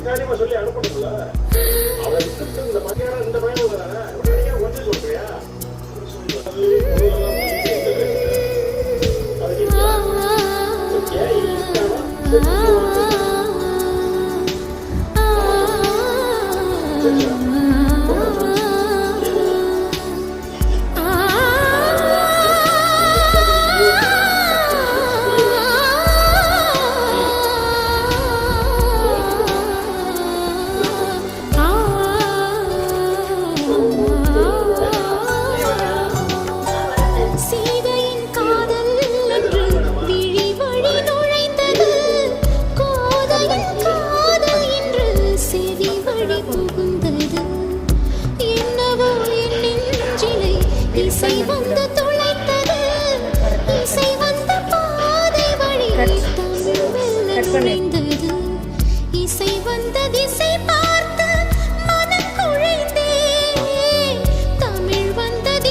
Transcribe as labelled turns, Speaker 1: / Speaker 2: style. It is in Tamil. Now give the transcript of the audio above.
Speaker 1: தைரியமா சொல்லி அனுப்பணும்ல. அவன் இந்த மத்தியானம் இந்த பையன் ஒன்று சொல்றியா
Speaker 2: இசை வந்து துளைத்தது, இசை வந்த பாதை வழி தமிழ் வெள்ளம் நுழைந்தது, இசை வந்த திசை